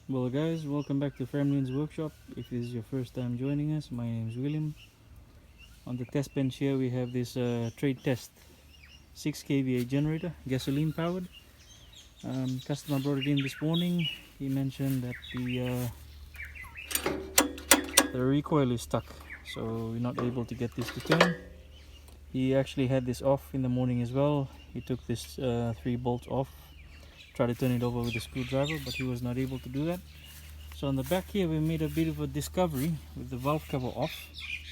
Well guys, welcome back to Fremlins workshop. If this is your first time joining us, my name is William. On the test bench here we have this trade test 6 kVA generator, gasoline powered. Customer brought it in this morning. He mentioned that the recoil is stuck, so we're not able to get this to turn. He actually had this off in the morning as well. He took this 3 bolts off, tried to turn it over with a screwdriver, but he was not able to do that. So on the back here we made a bit of a discovery with the valve cover off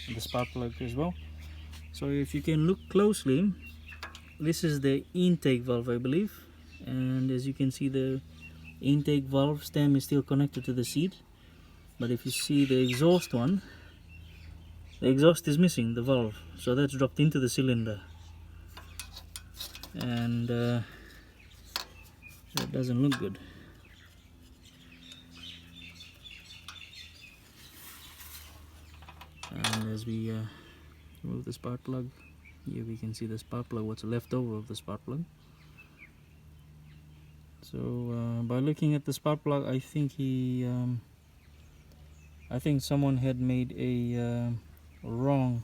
and the spark plug as well. So if you can look closely, this is the intake valve, I believe, and as you can see the intake valve stem is still connected to the seat, but if you see the exhaust one, the exhaust is missing the valve, so that's dropped into the cylinder, and that doesn't look good. And as we remove the spark plug, here we can see the spark plug, what's left over of the spark plug. So by looking at the spark plug, I think someone had made a wrong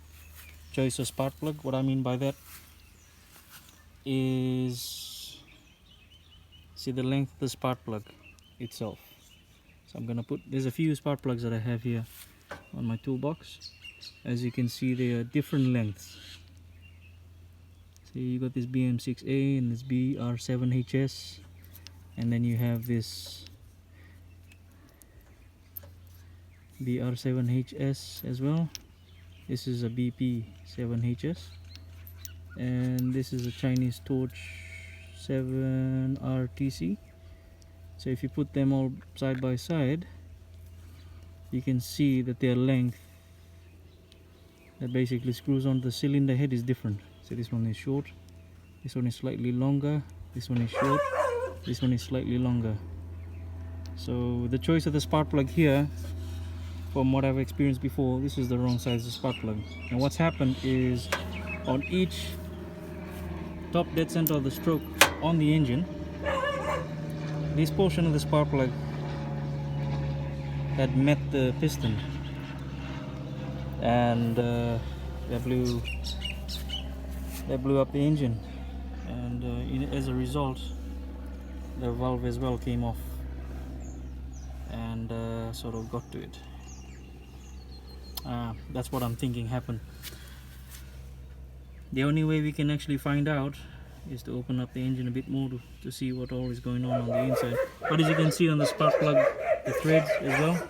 choice of spark plug. What I mean by that is, see the length of the spark plug itself. So I'm gonna put, there's a few spark plugs that I have here on my toolbox. As you can see, they are different lengths. So you got this BM6A and this BR7HS, and then you have this BR7HS as well. This is a BP7HS, and this is a Chinese Torch 7RTC. So if you put them all side by side, you can see that their length that basically screws on the cylinder head is different. So this one is short, this one is slightly longer, this one is short, this one is slightly longer. So the choice of the spark plug here, from what I've experienced before, this is the wrong size of spark plug. And what's happened is, on each top dead center of the stroke on the engine, this portion of the spark plug had met the piston, and that blew up the engine, and as a result the valve as well came off and sort of got to it. That's what I'm thinking happened. The only way we can actually find out is to open up the engine a bit more to see what all is going on the inside. But as you can see on the spark plug, the threads as well,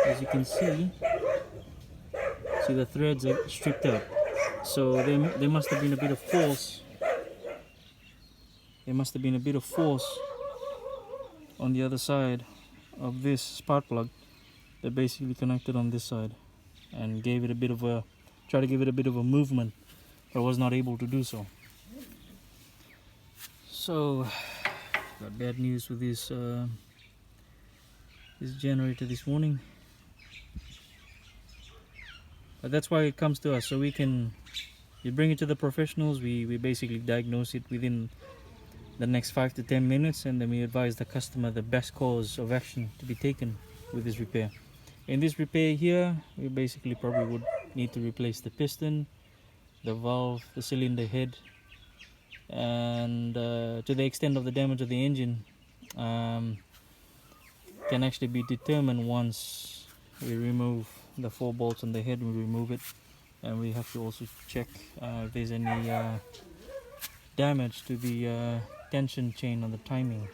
as you can see the threads are stripped out. So there must have been a bit of force. There must have been a bit of force on the other side of this spark plug that basically connected on this side and gave it a bit of a, tried to give it a bit of a movement, but was not able to do so. So got bad news with this this generator this morning. But that's why it comes to us, so we bring it to the professionals. We basically diagnose it within the next 5 to 10 minutes, and then we advise the customer the best course of action to be taken with this repair. In this repair here, we basically probably would need to replace the piston, the valve, the cylinder head, and to the extent of the damage of the engine can actually be determined once we remove the 4 bolts on the head. We remove it, and we have to also check if there's any damage to the tension chain on the timing,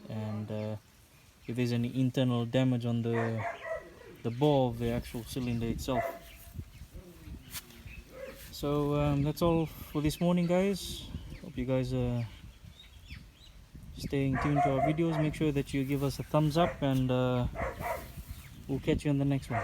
and if there's any internal damage on the bore of the actual cylinder itself. So that's all for this morning, guys. Hope you guys are staying tuned to our videos. Make sure that you give us a thumbs up, and we'll catch you on the next one.